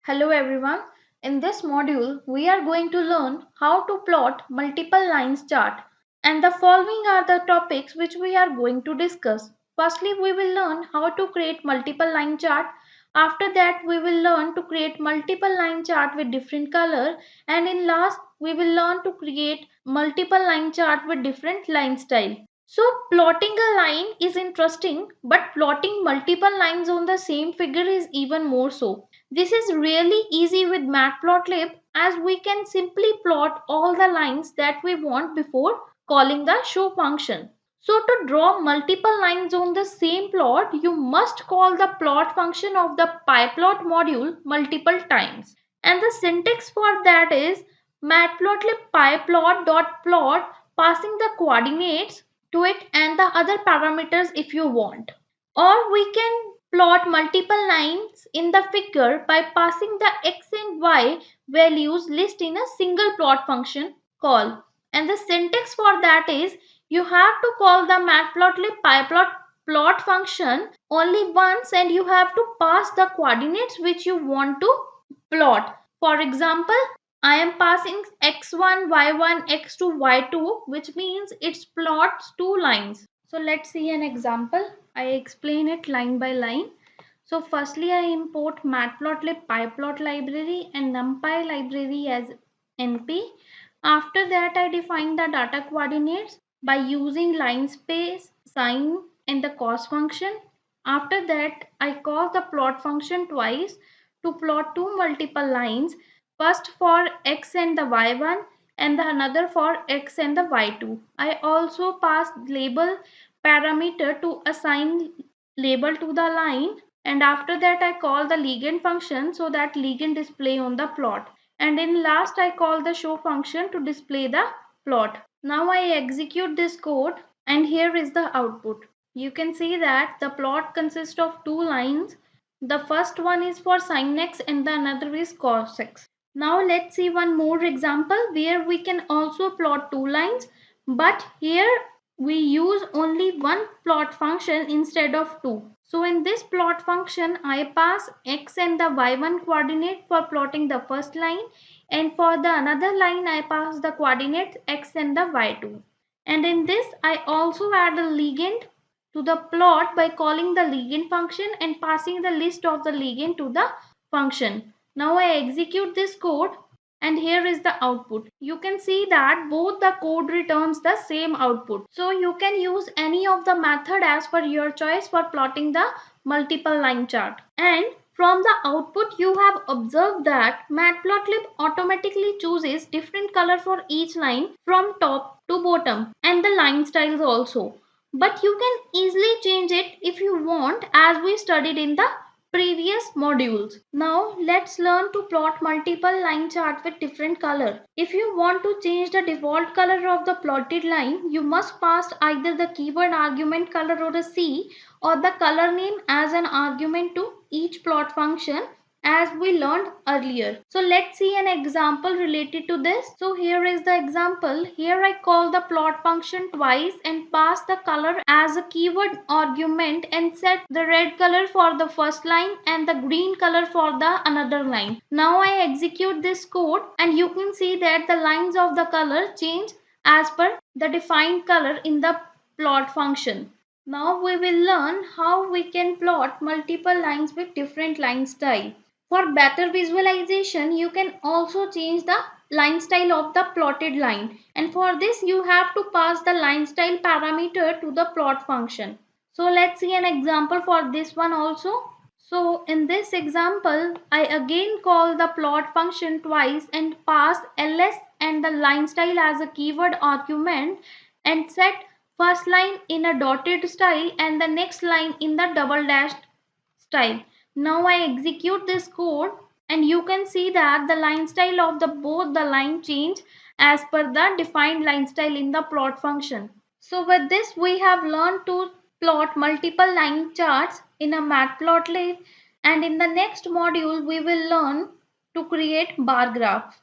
Hello everyone. In this module, we are going to learn how to plot multiple lines chart. And the following are the topics which we are going to discuss. Firstly, we will learn how to create multiple line chart. After that, we will learn to create multiple line chart with different color. And in last, we will learn to create multiple line chart with different line style. So plotting a line is interesting, but plotting multiple lines on the same figure is even more so. This is really easy with Matplotlib as we can simply plot all the lines that we want before calling the show function. So to draw multiple lines on the same plot, you must call the plot function of the pyplot module multiple times. And the syntax for that is matplotlib pyplot.plot passing the coordinates to it and the other parameters if you want. Or we can plot multiple lines in the figure by passing the x and y values list in a single plot function call. And the syntax for that is you have to call the matplotlib pyplot plot function only once and you have to pass the coordinates which you want to plot. For example, I am passing x1, y1, x2, y2, which means it plots two lines. So let's see an example. I explain it line by line. So firstly, I import matplotlib pyplot library and numpy library as np. After that, I define the data coordinates by using line space, sign and the cos function. After that, I call the plot function twice to plot two multiple lines, first for x and the y1 and the another for x and the y2. I also pass label parameter to assign label to the line, and after that I call the ligand function so that ligand display on the plot, and in last I call the show function to display the plot. Now I execute this code and here is the output. You can see that the plot consists of two lines. The first one is for sin x and the another is cos x. Now let's see one more example where we can also plot two lines, but here we use only one plot function instead of two. So in this plot function, I pass x and the y1 coordinate for plotting the first line, and for the another line I pass the coordinates x and the y2. And in this I also add a ligand to the plot by calling the ligand function and passing the list of the ligand to the function. Now I execute this code and here is the output. You can see that both the code returns the same output. So you can use any of the method as per your choice for plotting the multiple line chart. And from the output you have observed that Matplotlib automatically chooses different color for each line from top to bottom and the line styles also. But you can easily change it if you want, as we studied in the previous modules. Now let's learn to plot multiple line chart with different color. If you want to change the default color of the plotted line, you must pass either the keyword argument color or a C or the color name as an argument to each plot function, as we learned earlier. So let's see an example related to this. So here is the example. Here I call the plot function twice and pass the color as a keyword argument and set the red color for the first line and the green color for the another line. Now I execute this code and you can see that the lines of the color change as per the defined color in the plot function. Now we will learn how we can plot multiple lines with different line style. For better visualization, you can also change the line style of the plotted line, and for this you have to pass the line style parameter to the plot function. So let's see an example for this one also. So in this example, I again call the plot function twice and pass ls and the line style as a keyword argument and set first line in a dotted style and the next line in the double dashed style. Now I execute this code and you can see that the line style of the both the line change as per the defined line style in the plot function. So with this we have learned to plot multiple line charts in a matplotlib, and in the next module we will learn to create bar graph.